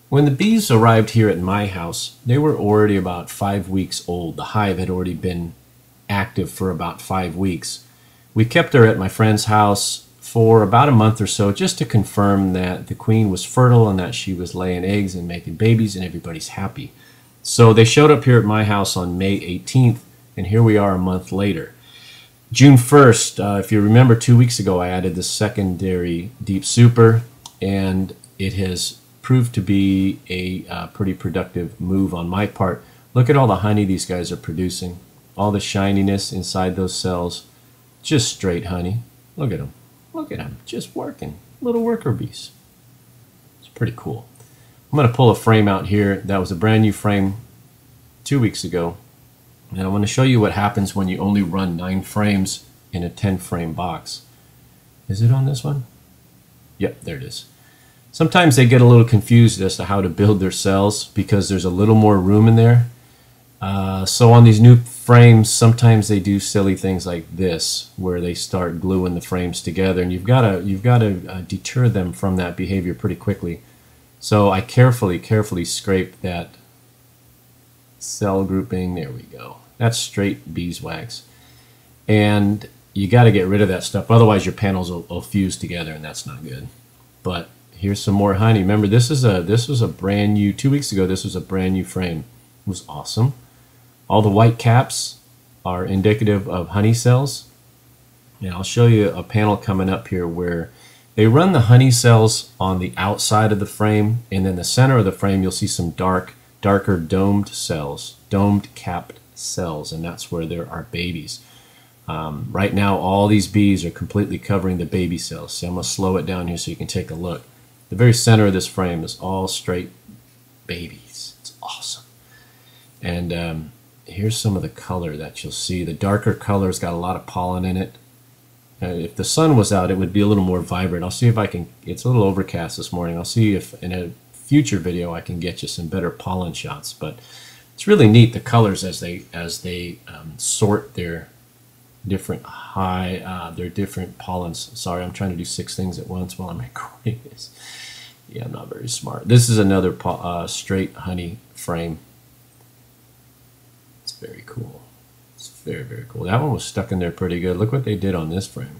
When the bees arrived here at my house, they were already about 5 weeks old. The hive had already been active for about 5 weeks. We kept her at my friend's house for about a month or so just to confirm that the queen was fertile and that she was laying eggs and making babies and everybody's happy. So they showed up here at my house on May 18th, and here we are a month later. June 1st, if you remember 2 weeks ago, I added the secondary deep super, and it has proved to be a pretty productive move on my part. Look at all the honey these guys are producing. All the shininess inside those cells. Just straight honey. Look at them. Look at them. Just working. Little worker bees. It's pretty cool. I'm going to pull a frame out here. That was a brand new frame 2 weeks ago. And I want to show you what happens when you only run 9 frames in a 10 frame box. Is it on this one? Yep, there it is. Sometimes they get a little confused as to how to build their cells because there's a little more room in there. So on these new frames, sometimes they do silly things like this, where they start gluing the frames together, and you've got to deter them from that behavior pretty quickly. So I carefully scrape that cell grouping. There we go. That's straight beeswax, and you got to get rid of that stuff. Otherwise, your panels will fuse together, and that's not good. But here's some more honey. Remember, this was a brand new 2 weeks ago. This was a brand new frame. It was awesome. All the white caps are indicative of honey cells. And I'll show you a panel coming up here where they run the honey cells on the outside of the frame, and in the center of the frame you'll see some darker domed cells, domed capped cells, and that's where there are babies. Right now all these bees are completely covering the baby cells. So I'm going to slow it down here so you can take a look. The very center of this frame is all straight babies. It's awesome. And here's some of the color that you'll see. The darker color's got a lot of pollen in it. If the sun was out, it would be a little more vibrant. I'll see if I can. It's a little overcast this morning. I'll see if in a future video I can get you some better pollen shots. But it's really neat, the colors as they sort their different their different pollens. Sorry, I'm trying to do 6 things at once while I'm recording this. Yeah, I'm not very smart. This is another straight honey frame. It's very cool. It's very cool. That one was stuck in there pretty good. Look what they did on this frame.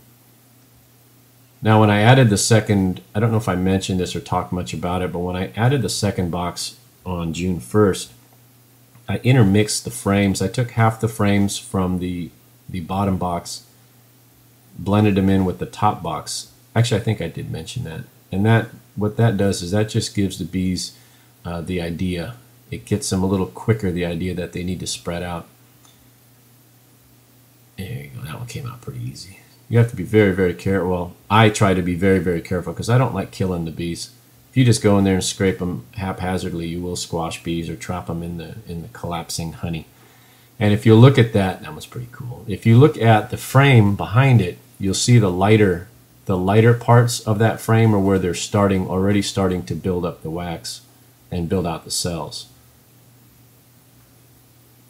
Now when I added the second, I don't know if I mentioned this or talked much about it, but when I added the second box on June 1st, I intermixed the frames. I took half the frames from the bottom box, blended them in with the top box. Actually, I think I did mention that. And what that does is that just gives the bees the idea. It gets them a little quicker, the idea that they need to spread out. There you go. That one came out pretty easy. You have to be very careful. Well, I try to be very careful because I don't like killing the bees. If you just go in there and scrape them haphazardly, you will squash bees or trap them in the collapsing honey. And if you look at that was pretty cool. If you look at the frame behind it, you'll see the lighter parts of that frame are where they're already starting to build up the wax and build out the cells.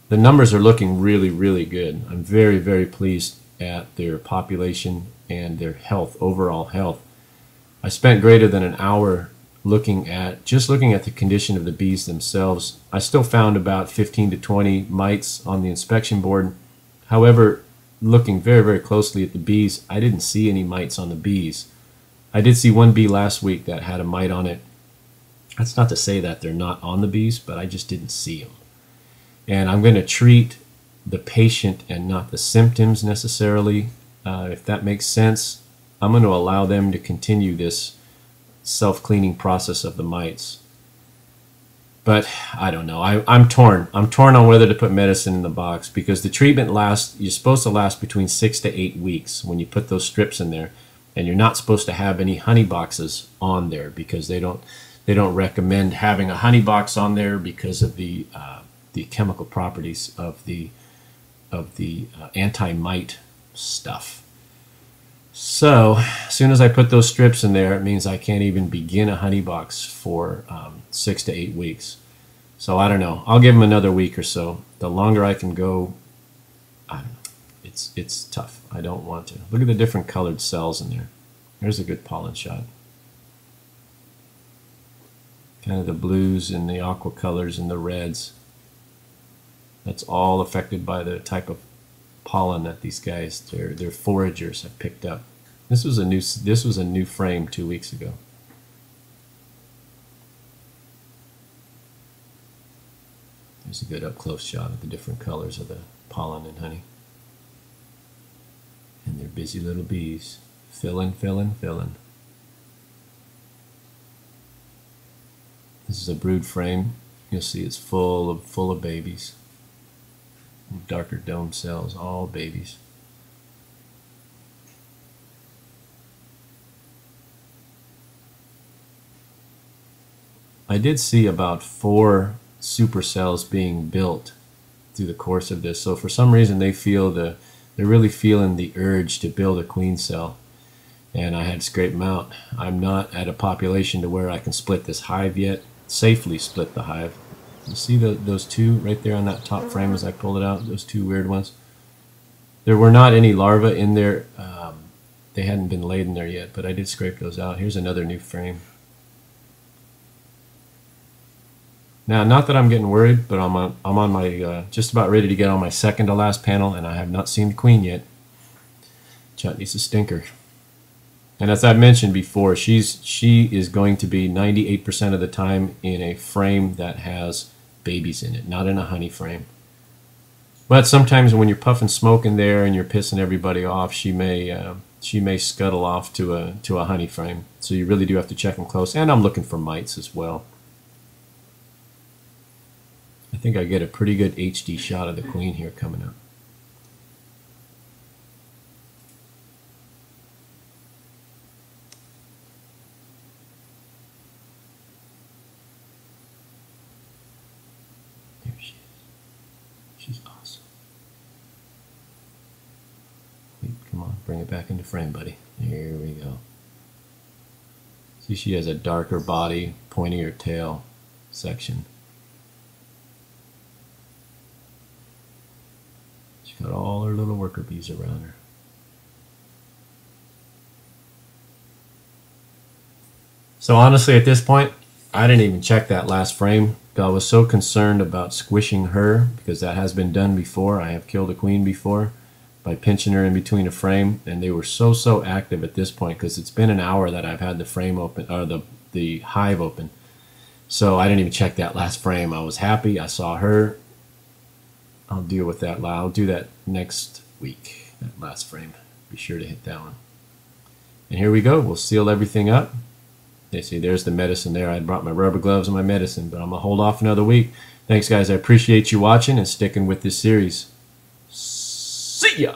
The numbers are looking really good. I'm very pleased at their population and their health, overall health. I spent greater than an hour looking at the condition of the bees themselves. I still found about 15 to 20 mites on the inspection board. However, looking very closely at the bees, I didn't see any mites on the bees. I did see one bee last week that had a mite on it. That's not to say that they're not on the bees, but I just didn't see them. And I'm going to treat the patient and not the symptoms necessarily. If that makes sense, I'm going to allow them to continue this self-cleaning process of the mites. But I don't know. I'm torn. I'm torn on whether to put medicine in the box because the treatment you're supposed to last between 6 to 8 weeks when you put those strips in there, and you're not supposed to have any honey boxes on there because they don't recommend having a honey box on there because of the chemical properties of the anti-mite stuff. So as soon as I put those strips in there, it means I can't even begin a honey box for 6 to 8 weeks. So I don't know. I'll give them another week or so. The longer I can go, I don't know. It's tough. I don't want to. Look at the different colored cells in there. There's a good pollen shot. kind of the blues and the aqua colors and the reds. That's all affected by the type of pollen that these guys, they're foragers, have picked up. This was a new frame 2 weeks ago. There's a good up close shot of the different colors of the pollen and honey. And they're busy little bees, filling, filling, filling. This is a brood frame. You'll see it's full of babies. Darker dome cells, all babies. I did see about 4 supercells being built through the course of this. So for some reason they're really feeling the urge to build a queen cell. And I had to scrape them out. I'm not at a population to where I can split this hive yet, safely split the hive. You see those two right there on that top frame as I pulled it out, those two weird ones? There were not any larvae in there. They hadn't been laid in there yet, but I did scrape those out. Here's another new frame. Now, not that I'm getting worried, but I'm on my just about ready to get on my second to last panel, and I have not seen the queen yet. Chutney's a stinker. And as I mentioned before, she is going to be 98% of the time in a frame that has babies in it, not in a honey frame. But sometimes when you're puffing smoke in there and you're pissing everybody off, she may scuttle off to a honey frame. So you really do have to check them close. And I'm looking for mites as well. I think I get a pretty good HD shot of the queen here coming up. There she is. She's awesome. Wait, come on, bring it back into frame, buddy. Here we go. See, she has a darker body, pointier tail section. Got all her little worker bees around her. So honestly, at this point, I didn't even check that last frame. I was so concerned about squishing her, because that has been done before. I have killed a queen before by pinching her in between a frame, and they were so active at this point because it's been an hour that I've had the frame open, or the hive open. So I didn't even check that last frame. I was happy. I saw her. I'll deal with that. I'll do that next week, that last frame. Be sure to hit that one. And here we go. We'll seal everything up. You see, there's the medicine there. I brought my rubber gloves and my medicine, but I'm going to hold off another week. Thanks, guys. I appreciate you watching and sticking with this series. See ya!